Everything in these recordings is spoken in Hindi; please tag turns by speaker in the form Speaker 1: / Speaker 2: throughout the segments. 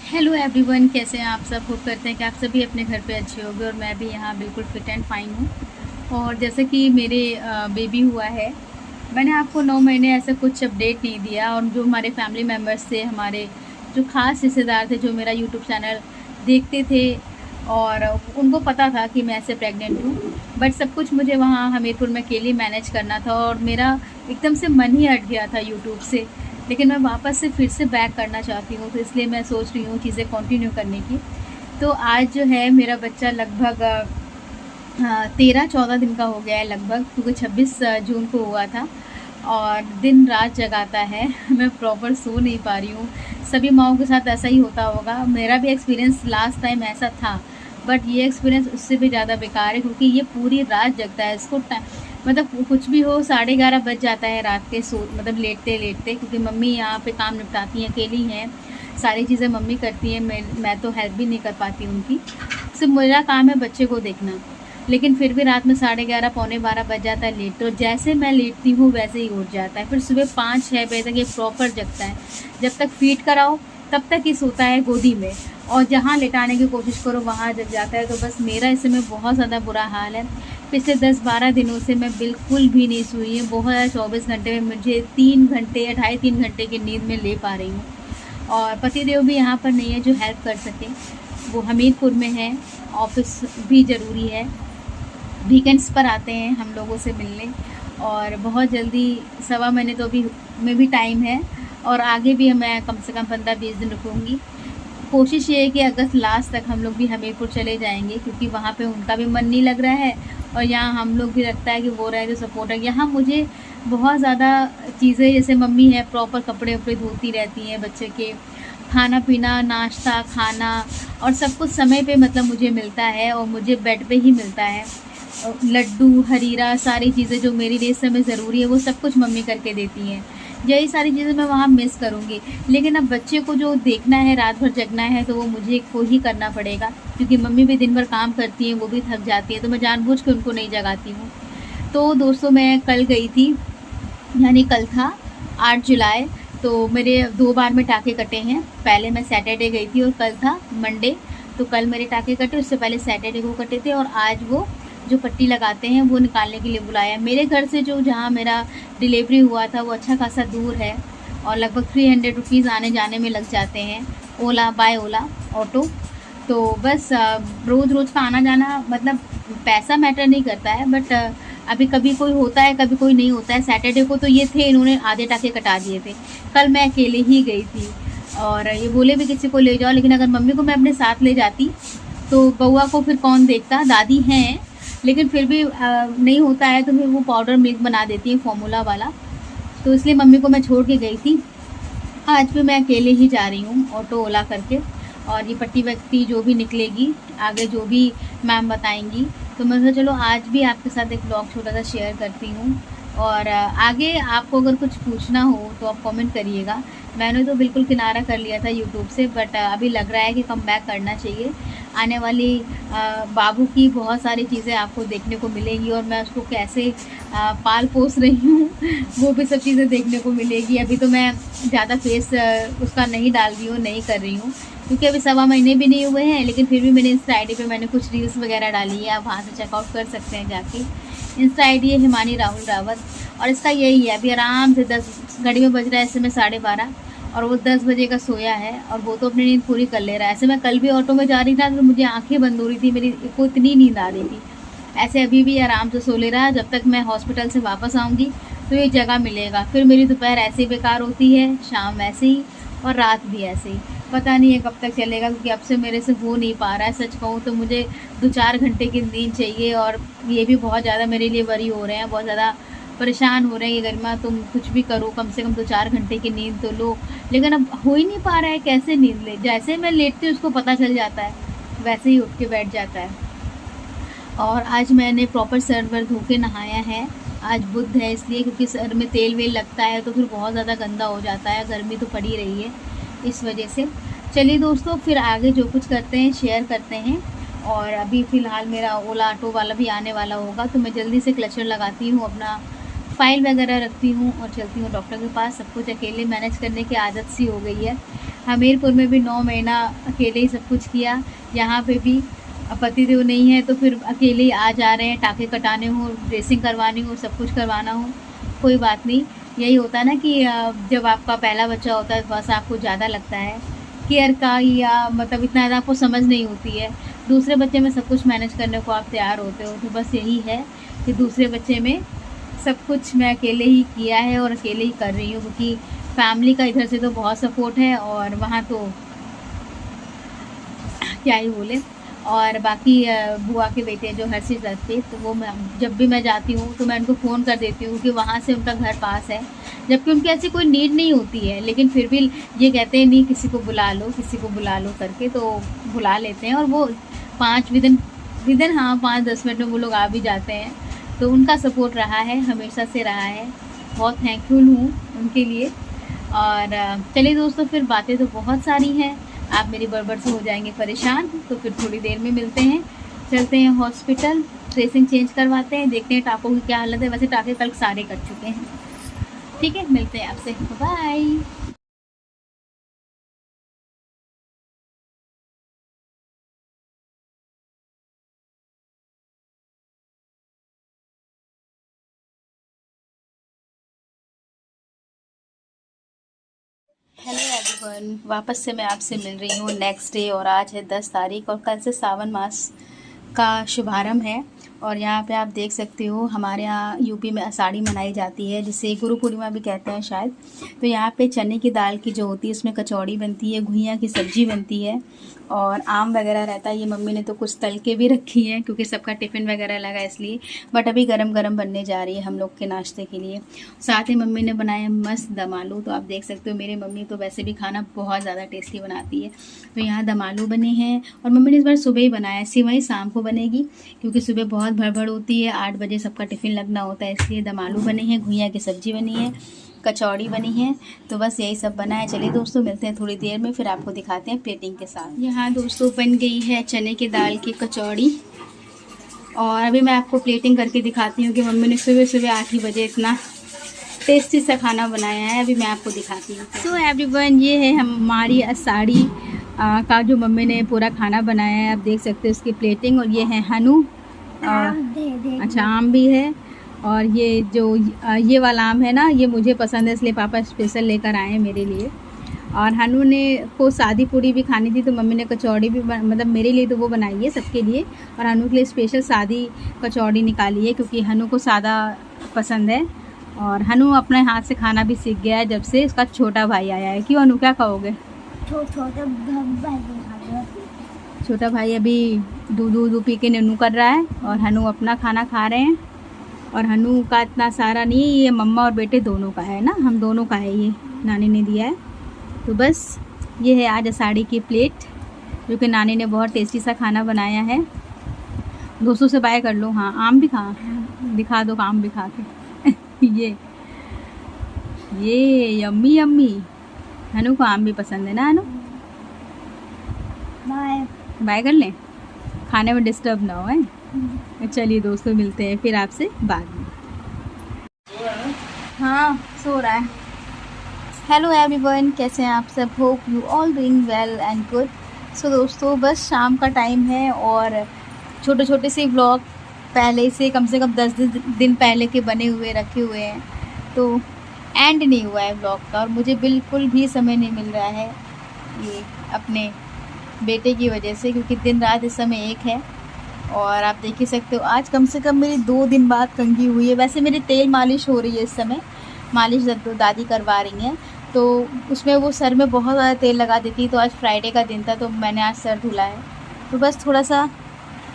Speaker 1: हेलो एवरीवन, कैसे हैं आप सब। होप करते हैं कि आप सभी अपने घर पे अच्छे होंगे और मैं भी यहाँ बिल्कुल फिट एंड फाइन हूँ। और जैसे कि मेरे बेबी हुआ है, मैंने आपको 9 महीने ऐसा कुछ अपडेट नहीं दिया। और जो हमारे फैमिली मेम्बर्स थे, हमारे जो ख़ास रिश्तेदार थे जो मेरा यूट्यूब चैनल देखते थे, और उनको पता था कि मैं ऐसे प्रेग्नेंट हूँ। बट सब कुछ मुझे वहाँ हमीरपुर में अकेले मैनेज करना था और मेरा एकदम से मन ही हट गया था यूट्यूब से। लेकिन मैं वापस से फिर से बैक करना चाहती हूँ, तो इसलिए मैं सोच रही हूँ चीज़ें कंटिन्यू करने की। तो आज जो है मेरा बच्चा लगभग 13-14 दिन का हो गया है लगभग, क्योंकि 26 जून को हुआ था। और दिन रात जगाता है मैं प्रॉपर सो नहीं पा रही हूँ। सभी माओं के साथ ऐसा ही होता होगा, मेरा भी एक्सपीरियंस लास्ट टाइम ऐसा था। बट ये एक्सपीरियंस उससे भी ज़्यादा बेकार है, क्योंकि ये पूरी रात जगता है। इसको मतलब कुछ भी हो 11:30 बज जाता है रात के मतलब लेटते लेटते, क्योंकि मम्मी यहाँ पे काम निपटाती हैं, अकेली हैं, सारी चीज़ें मम्मी करती हैं। मैं तो हेल्प भी नहीं कर पाती उनकी। सिर्फ मेरा काम है बच्चे को देखना। लेकिन फिर भी रात में 11:30 पौने 12 बज जाता है लेट। तो जैसे मैं लेटती हूँ वैसे ही उठ जाता है। फिर सुबह 5-6 बजे तक ये प्रॉपर जगता है। जब तक फीड कराओ तब तक ये सोता है गोदी में, और जहाँ लेटाने की कोशिश करो वहाँ जग जाता है। तो बस मेरा इस समय बहुत ज़्यादा बुरा हाल है। पिछले 10-12 दिनों से मैं बिल्कुल भी नहीं सोई है। बहुत ज़्यादा 24 घंटे में मुझे 3 घंटे या ढाई 3 घंटे की नींद में ले पा रही हूँ। और पतिदेव भी यहाँ पर नहीं है जो हेल्प कर सके, वो हमीरपुर में है। ऑफिस भी ज़रूरी है, वीकेंड्स पर आते हैं हम लोगों से मिलने। और बहुत जल्दी 1.25 महीने तो अभी में भी टाइम है, और आगे भी मैं कम से कम 15-20 दिन रुकूँगी। कोशिश ये है कि अगस्त लास्ट तक हम लोग भी हमीरपुर चले जाएंगे, क्योंकि वहाँ पे उनका भी मन नहीं लग रहा है, और यहाँ हम लोग भी लगता है कि वो रहे तो सपोर्ट है। यहाँ मुझे बहुत ज़्यादा चीज़ें, जैसे मम्मी है प्रॉपर कपड़े वपड़े धोती रहती हैं बच्चे के, खाना पीना, नाश्ता, खाना, और सब कुछ समय पे मतलब मुझे मिलता है, और मुझे बेड पे ही मिलता है। लड्डू, हरीरा, सारी चीज़ें जो मेरे लिए इस समय ज़रूरी है वो सब कुछ मम्मी करके देती हैं। यही सारी चीज़ें मैं वहाँ मिस करूँगी। लेकिन अब बच्चे को जो देखना है, रात भर जगना है, तो वो मुझे को ही करना पड़ेगा, क्योंकि मम्मी भी दिन भर काम करती हैं, वो भी थक जाती है, तो मैं जानबूझ के उनको नहीं जगाती हूँ। तो दोस्तों, मैं कल गई थी, यानी कल था 8 जुलाई। तो मेरे 2 बार में टाँके कटे हैं। पहले मैं सैटरडे गई थी और कल था मंडे। तो कल मेरे टाँके कटे, उससे पहले सैटरडे को कटे थे, और आज वो जो पट्टी लगाते हैं वो निकालने के लिए बुलाया। मेरे घर से जो जहाँ मेरा डिलीवरी हुआ था वो अच्छा खासा दूर है, और लगभग 300 रुपीज़ आने जाने में लग जाते हैं, ओला बाय ओला ऑटो। तो बस रोज़ रोज़ का आना जाना, मतलब पैसा मैटर नहीं करता है, बट अभी कभी कोई होता है कभी कोई नहीं होता है। सैटरडे को तो ये थे, इन्होंने आधे टाके कटा दिए थे। कल मैं अकेले ही गई थी, और ये बोले भी किसी को ले जाओ, लेकिन अगर मम्मी को मैं अपने साथ ले जाती तो बउआ को फिर कौन देखता। दादी हैं, लेकिन फिर भी नहीं होता है तो फिर वो पाउडर मिल्क बना देती है फॉर्मूला वाला। तो इसलिए मम्मी को मैं छोड़ के गई थी। आज भी मैं अकेले ही जा रही हूँ ऑटो ओला करके। और ये पट्टी वट्टी जो भी निकलेगी आगे, जो भी मैम बताएंगी, तो मैं सोचा चलो आज भी आपके साथ एक ब्लॉग छोटा सा शेयर करती हूँ। और आगे आपको अगर कुछ पूछना हो तो आप कमेंट करिएगा। मैंने तो बिल्कुल किनारा कर लिया था यूट्यूब से, बट अभी लग रहा है कि कम बैक करना चाहिए। आने वाली बाबू की बहुत सारी चीज़ें आपको देखने को मिलेंगी, और मैं उसको कैसे पाल पोस रही हूँ वो भी सब चीज़ें देखने को मिलेगी। अभी तो मैं ज़्यादा फेस उसका नहीं डाल रही हूँ, नहीं कर रही हूँ, क्योंकि अभी 1.25 महीने भी नहीं हुए हैं। लेकिन फिर भी मैंने इंस्टा आईडी पे मैंने कुछ रील्स वगैरह डाली है, आप वहाँ से चेकआउट कर सकते हैं जाके। इंस्टा आईडी है हिमानी राहुल रावत, और इसका यही है, अभी आराम से 10 घड़ी में बज रहा है ऐसे में 12:30, और वो 10 बजे का सोया है, और वो तो अपनी नींद पूरी कर ले रहा है। ऐसे मैं कल भी ऑटो में जा रही था तो मुझे आंखें बंद हो रही थी, मेरी को इतनी नींद आ रही थी। ऐसे अभी भी आराम से सो ले रहा है। जब तक मैं हॉस्पिटल से वापस आऊँगी तो ये जगह मिलेगा। फिर मेरी दोपहर ऐसे ही बेकार होती है, शाम ऐसे ही, और रात भी ऐसे ही। पता नहीं है कब तक चलेगा, क्योंकि अब से मेरे से हो नहीं पा रहा है। सच कहूँ तो मुझे 2-4 घंटे की नींद चाहिए, और ये भी बहुत ज़्यादा मेरे लिए वरी हो रहे हैं, बहुत ज़्यादा परेशान हो रहे हैं। ये गरिमा, तुम कुछ भी करो, कम से कम 2-4 घंटे की नींद तो लो। लेकिन अब हो ही नहीं पा रहा है, कैसे नींद ले। जैसे मैं लेटती हूँ उसको पता चल जाता है, वैसे ही उठ के बैठ जाता है। और आज मैंने प्रॉपर सर वर धो के नहाया है। आज बुध है इसलिए, क्योंकि सर में तेल वेल लगता है तो फिर बहुत ज़्यादा गंदा हो जाता है, गर्मी तो पड़ी रही है इस वजह से। चलिए दोस्तों, फिर आगे जो कुछ करते हैं शेयर करते हैं। और अभी फ़िलहाल मेरा ओला ऑटो वाला भी आने वाला होगा, तो मैं जल्दी से क्लचर लगाती हूँ, अपना फ़ाइल वगैरह रखती हूँ और चलती हूँ डॉक्टर के पास। सब कुछ अकेले मैनेज करने की आदत सी हो गई है। हमीरपुर में भी 9 महीना अकेले ही सब कुछ किया, यहाँ पे भी पतिदेव नहीं है तो फिर अकेले ही आ जा रहे हैं, टाँके कटाने हो, ड्रेसिंग करवानी हो, सब कुछ करवाना हो। कोई बात नहीं, यही होता है ना कि जब आपका पहला बच्चा होता है बस आपको ज़्यादा लगता है केयर का, या मतलब इतना ज़्यादा आपको समझ नहीं होती है। दूसरे बच्चे में सब कुछ मैनेज करने को आप तैयार होते हो, तो बस यही है कि दूसरे बच्चे में सब कुछ मैं अकेले ही किया है और अकेले ही कर रही हूँ, क्योंकि फैमिली का इधर से तो बहुत सपोर्ट है और वहाँ तो क्या ही बोले। और बाकी बुआ के बेटे जो हर चीज़ रखते, तो वो मैं जब भी मैं जाती हूँ तो मैं उनको फ़ोन कर देती हूँ कि वहाँ से उनका घर पास है, जबकि उनकी ऐसी कोई नीड नहीं होती है, लेकिन फिर भी ये कहते हैं नहीं किसी को बुला लो, किसी को बुला लो करके, तो बुला लेते हैं और वो 5 विदिन हाँ 5-10 मिनट में वो लोग आ भी जाते हैं। तो उनका सपोर्ट रहा है, हमेशा से रहा है, बहुत थैंकफुल हूँ उनके लिए। और चलिए दोस्तों, फिर बातें तो बहुत सारी हैं, आप मेरी बड़बड़ से हो जाएंगे परेशान, तो फिर थोड़ी देर में मिलते हैं। चलते हैं हॉस्पिटल, ड्रेसिंग चेंज करवाते हैं, देखते हैं टाँकों की क्या हालत है। वैसे टाँके कल सारे कट चुके हैं। ठीक है, मिलते हैं आपसे, बाय। हेलो एवरीवन, वापस से मैं आपसे मिल रही हूँ नेक्स्ट डे, और आज है 10 तारीख और कल से सावन मास का शुभारंभ है। और यहाँ पे आप देख सकते हो हमारे यहाँ यूपी में आषाढ़ी मनाई जाती है, जिसे गुरु पूर्णिमा भी कहते हैं शायद। तो यहाँ पे चने की दाल की जो होती है उसमें कचौड़ी बनती है, घुइयाँ की सब्ज़ी बनती है और आम वगैरह रहता है। ये मम्मी ने तो कुछ तल के भी रखी है क्योंकि सबका टिफ़िन वगैरह लगा इसलिए, बट अभी गरम गरम बनने जा रही है हम लोग के नाश्ते के लिए। साथ ही मम्मी ने बनाया मस्त दम आलू। तो आप देख सकते हो मेरी मम्मी तो वैसे भी खाना बहुत ज़्यादा टेस्टी बनाती है। तो यहाँ दम आलू बने हैं और मम्मी ने इस बार सुबह ही बनाया, सिवई शाम को बनेगी क्योंकि सुबह बहुत भड़बड़ होती है, 8 बजे सबका टिफ़िन लगना होता है, इसलिए दम आलू बने हैं, घुइयाँ की सब्ज़ी बनी है, कचौड़ी बनी है। तो बस यही सब बना है। चलिए दोस्तों, मिलते हैं थोड़ी देर में, फिर आपको दिखाते हैं प्लेटिंग के साथ। यहाँ दोस्तों बन गई है चने की दाल की कचौड़ी और अभी मैं आपको प्लेटिंग करके दिखाती हूँ कि मम्मी ने सुबह सुबह 8 ही बजे इतना टेस्टी सा खाना बनाया है। अभी मैं आपको दिखाती हूँ। सो एवरीवन, ये है हमारी आषाढ़ी का जो मम्मी ने पूरा खाना बनाया है, आप देख सकते हो उसकी प्लेटिंग। और ये है हनु, अच्छा आम भी है, और ये जो ये वाला आम है ना, ये मुझे पसंद है इसलिए पापा स्पेशल लेकर आए हैं मेरे लिए। और हनु ने को सादी पूड़ी भी खानी थी तो मम्मी ने कचौड़ी भी मतलब मेरे लिए तो वो बनाई है सबके लिए, और हनु के लिए स्पेशल सादी कचौड़ी निकाली है क्योंकि हनु को सादा पसंद है। और हनु अपने हाथ से खाना भी सीख गया है जब से उसका छोटा भाई आया है। क्यों हनु, क्या कहोगे? छोटा भाई अभी दूध पी के नन्नू कर रहा है और हनु अपना खाना खा रहे हैं। और हनु का इतना सारा नहीं है, ये मम्मा और बेटे दोनों का है ना, हम दोनों का है, ये नानी ने दिया है। तो बस ये है आज आषाढ़ी की प्लेट जो कि नानी ने बहुत टेस्टी सा खाना बनाया है। दोस्तों से बाय कर लो। हाँ, आम भी खा, दिखा दो आम भी खा के ये यम्मी यम्मी। हनु को आम भी पसंद है ना हनु? बाय कर लें, खाने में डिस्टर्ब ना हो है। चलिए दोस्तों, मिलते हैं फिर आपसे बाद में। हाँ, सो रहा है। हेलो एवरीवन, कैसे हैं आप सब? Hope you all doing well and good. So दोस्तों, बस शाम का टाइम है और छोटे छोटे से व्लॉग पहले से कम 10 दिन पहले के बने हुए रखे हुए हैं, तो एंड नहीं हुआ है व्लॉग का और मुझे बिल्कुल भी समय नहीं मिल रहा है, ये अपने बेटे की वजह से, क्योंकि दिन रात इस समय एक है। और आप देख ही सकते हो आज कम से कम मेरी 2 दिन बाद कंघी हुई है। वैसे मेरी तेल मालिश हो रही है इस समय, मालिश दादी करवा रही हैं, तो उसमें वो सर में बहुत ज़्यादा तेल लगा देती। तो आज फ्राइडे का दिन था तो मैंने आज सर धुला है, तो बस थोड़ा सा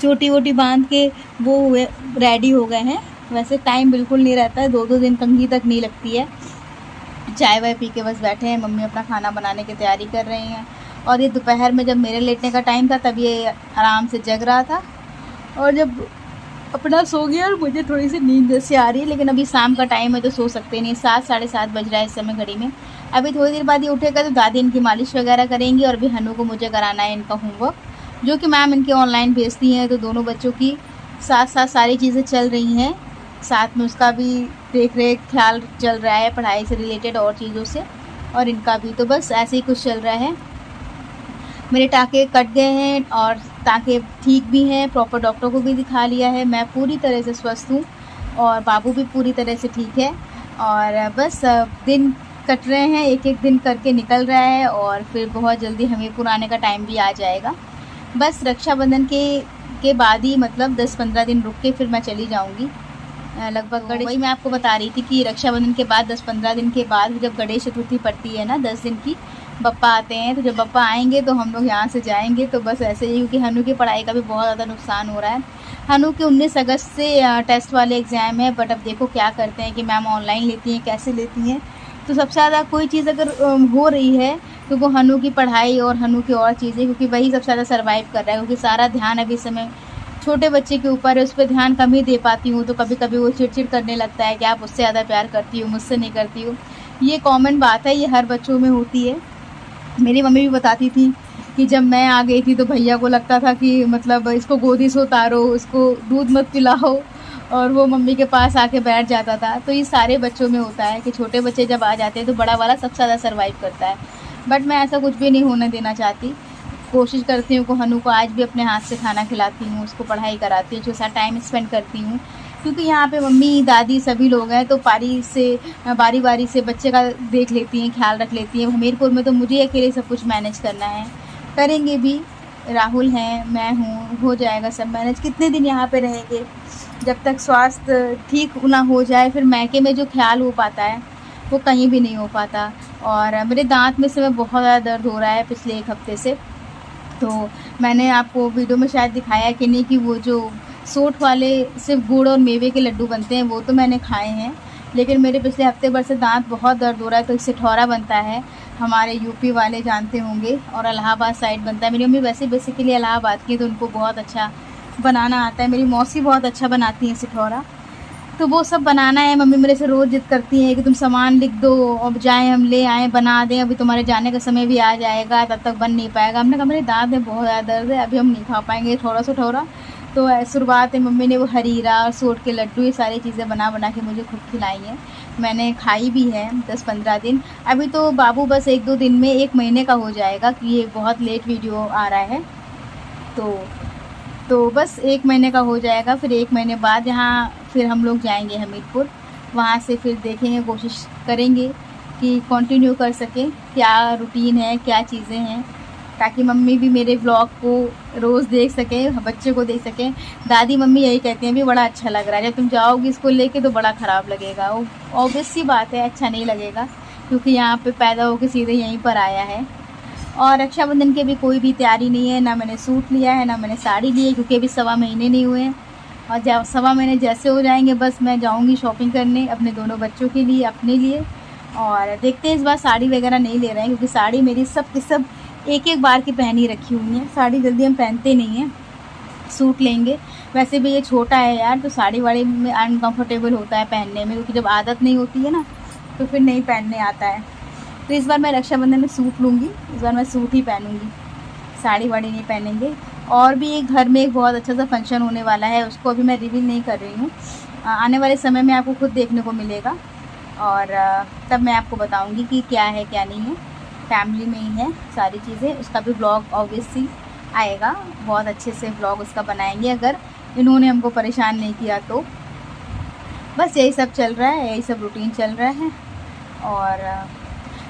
Speaker 1: चोटी वोटी बांध के वो रेडी हो गए हैं। वैसे टाइम बिल्कुल नहीं रहता है, 2-2 दिन कंघी तक नहीं लगती है। चाय वाय पी के बस बैठे हैं, मम्मी अपना खाना बनाने की तैयारी कर रही हैं। और ये दोपहर में जब मेरे लेटने का टाइम था तब ये आराम से जग रहा था, और जब अपना सो गया और मुझे थोड़ी सी नींद जैसी आ रही है, लेकिन अभी शाम का टाइम है तो सो सकते नहीं। 7-7:30 बज रहा है इस समय घड़ी में। अभी थोड़ी देर बाद ये उठेगा तो दादी इनकी मालिश वगैरह करेंगी, और भी हनु को मुझे कराना है इनका होमवर्क, जो कि मैम इनके ऑनलाइन भेजती हैं। तो दोनों बच्चों की साथ साथ सारी चीज़ें चल रही हैं, साथ में उसका भी देख रेख ख्याल चल रहा है पढ़ाई से रिलेटेड और चीज़ों से, और इनका भी। तो बस ऐसे ही कुछ चल रहा है। मेरे टाँके कट गए हैं और टाँके ठीक भी हैं, प्रॉपर डॉक्टर को भी दिखा लिया है। मैं पूरी तरह से स्वस्थ हूँ और बाबू भी पूरी तरह से ठीक है। और बस दिन कट रहे हैं, एक एक दिन करके निकल रहा है और फिर बहुत जल्दी हमीरपुर आने का टाइम भी आ जाएगा। बस रक्षाबंधन के बाद ही मतलब 10-15 दिन रुक के फिर मैं चली जाऊँगी लगभग। तो वही मैं आपको बता रही थी कि रक्षाबंधन के बाद 10-15 दिन के बाद जब गणेश चतुर्थी पड़ती है ना, 10 दिन की, बप्पा आते हैं। तो जब बप्पा आएंगे तो हम लोग यहाँ से जाएंगे। तो बस ऐसे ही, क्योंकि हनु की पढ़ाई का भी बहुत ज़्यादा नुकसान हो रहा है। हनु के 19 अगस्त से टेस्ट वाले एग्ज़ाम है, बट अब देखो क्या करते हैं कि मैम ऑनलाइन लेती हैं, कैसे लेती हैं। तो सबसे ज़्यादा कोई चीज़ अगर हो रही है तो वो हनु की पढ़ाई और हनु की और चीज़ें, क्योंकि वही सबसे ज़्यादा सर्वाइव कर रहा है। क्योंकि सारा ध्यान अभी समय छोटे बच्चे के ऊपर है, उस पर ध्यान कम ही दे पाती हूँ। तो कभी कभी वो चिड़चिड़ करने लगता है कि आप उससे ज़्यादा प्यार करती हो, मुझसे नहीं करती हो। ये कॉमन बात है, ये हर बच्चों में होती है। मेरी मम्मी भी बताती थी कि जब मैं आ गई थी तो भैया को लगता था कि मतलब इसको गोदी से उतारो, इसको दूध मत पिलाओ, और वो मम्मी के पास आके बैठ जाता था। तो ये सारे बच्चों में होता है कि छोटे बच्चे जब आ जाते हैं तो बड़ा वाला सबसे ज़्यादा सर्वाइव करता है। बट मैं ऐसा कुछ भी नहीं होने देना चाहती। कोशिश करती हूँ कि हनु को आज भी अपने हाथ से खाना खिलाती हूँ, उसको पढ़ाई कराती हूँ, उसके साथ टाइम स्पेंड करती हूँ। क्योंकि यहाँ पे मम्मी दादी सभी लोग हैं, तो बारी बारी से बच्चे का देख लेती हैं, ख्याल रख लेती हैं। हमीरपुर में तो मुझे अकेले सब कुछ मैनेज करना है, करेंगे भी। राहुल हैं, मैं हूँ, हो जाएगा सब मैनेज। कितने दिन यहाँ पे रहेंगे, जब तक स्वास्थ्य ठीक ना हो जाए। फिर मैके में जो ख्याल हो पाता है वो कहीं भी नहीं हो पाता। और मेरे दांत में से मैं बहुत ज़्यादा दर्द हो रहा है पिछले 1 हफ्ते से। तो मैंने आपको वीडियो में शायद दिखाया कि नहीं, कि वो जो सोठ वाले सिर्फ गुड़ और मेवे के लड्डू बनते हैं वो तो मैंने खाए हैं, लेकिन मेरे पिछले हफ्ते भर से दांत बहुत दर्द हो रहा है। तो इससे ठौरा बनता है, हमारे यूपी वाले जानते होंगे, और इलाहाबाद साइड बनता है। मेरी मम्मी वैसे बेसिकली इलाहाबाद की है, तो उनको बहुत अच्छा बनाना आता है। मेरी मौसी बहुत अच्छा बनाती हैं सिठौरा, तो वो सब बनाना है। मम्मी मेरे से रोज़ जिद करती हैं कि तुम सामान लिख दो, अब जाएं हम ले आएँ, बना दें, अभी तुम्हारे जाने का समय भी आ जाएगा, तब तक बन नहीं पाएगा। हमने कहा मेरे दांत में बहुत ज़्यादा दर्द है, अभी हम नहीं खा पाएंगे थोड़ा सा ठौरा। तो शुरुआत है, मम्मी ने वो हरीरा और सोट के लड्डू, ये सारी चीज़ें बना बना के मुझे खुद खिलाई हैं। मैंने खाई भी है 10-15 दिन। अभी तो बाबू बस 1-2 दिन में 1 महीने का हो जाएगा, कि ये बहुत लेट वीडियो आ रहा है। तो बस 1 महीने का हो जाएगा। फिर 1 महीने बाद यहाँ फिर हम लोग जाएंगे हमीरपुर। वहाँ से फिर देखेंगे, कोशिश करेंगे कि कंटिन्यू कर सकें, क्या रूटीन है, क्या चीज़ें हैं, ताकि मम्मी भी मेरे व्लॉग को रोज़ देख सकें, बच्चे को देख सकें। दादी मम्मी यही कहती हैं, भी बड़ा अच्छा लग रहा है, जब तुम जाओगी इसको लेके तो बड़ा ख़राब लगेगा। वो ऑब्वियस सी बात है, अच्छा नहीं लगेगा, क्योंकि यहाँ पे पैदा होकर सीधे यहीं पर आया है। और रक्षाबंधन की भी कोई भी तैयारी नहीं है, ना मैंने सूट लिया है, ना मैंने साड़ी ली है, क्योंकि अभी 1.25 महीने नहीं हुए हैं। और जब 1.25 महीने जैसे हो जाएंगे, बस मैं जाऊंगी शॉपिंग करने अपने दोनों बच्चों के लिए, अपने लिए। और देखते हैं, इस बार साड़ी वगैरह नहीं ले रहे हैं, क्योंकि साड़ी मेरी सब की सब एक बार की पहनी रखी हुई है। साड़ी जल्दी हम पहनते नहीं हैं, सूट लेंगे। वैसे भी ये छोटा है यार, तो साड़ी वाड़ी में अनकम्फर्टेबल होता है पहनने में, क्योंकि जब आदत नहीं होती है ना तो फिर नहीं पहनने आता है। तो इस बार मैं रक्षाबंधन में सूट लूँगी, इस बार मैं सूट ही पहनूँगी, साड़ी वाड़ी नहीं पहनेंगे। और भी एक घर में एक बहुत अच्छा सा फंक्शन होने वाला है, उसको अभी मैं रिवील नहीं कर रही हूँ, आने वाले समय में आपको खुद देखने को मिलेगा। और तब मैं आपको बताऊँगी कि क्या है क्या नहीं है। फैमिली में ही है सारी चीज़ें, उसका भी ब्लॉग ऑब्वियसली आएगा, बहुत अच्छे से ब्लॉग उसका बनाएंगे, अगर इन्होंने हमको परेशान नहीं किया तो। बस यही सब चल रहा है, यही सब रूटीन चल रहा है। और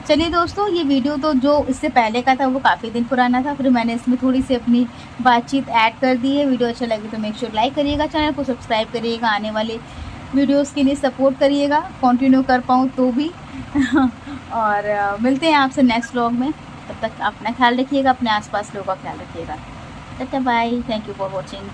Speaker 1: चलिए दोस्तों, ये वीडियो तो जो इससे पहले का था वो काफ़ी दिन पुराना था, फिर मैंने इसमें थोड़ी सी अपनी बातचीत ऐड कर दी है। वीडियो अच्छा लगे तो मेक श्योर लाइक करिएगा, चैनल को सब्सक्राइब करिएगा, आने वाले वीडियोस के लिए सपोर्ट करिएगा, कंटिन्यू कर पाऊँ तो भी। और मिलते हैं आपसे नेक्स्ट व्लॉग में। तब तक अपना ख्याल रखिएगा, अपने आसपास लोगों का ख्याल रखिएगा। Ta-ta bye, thank you for watching.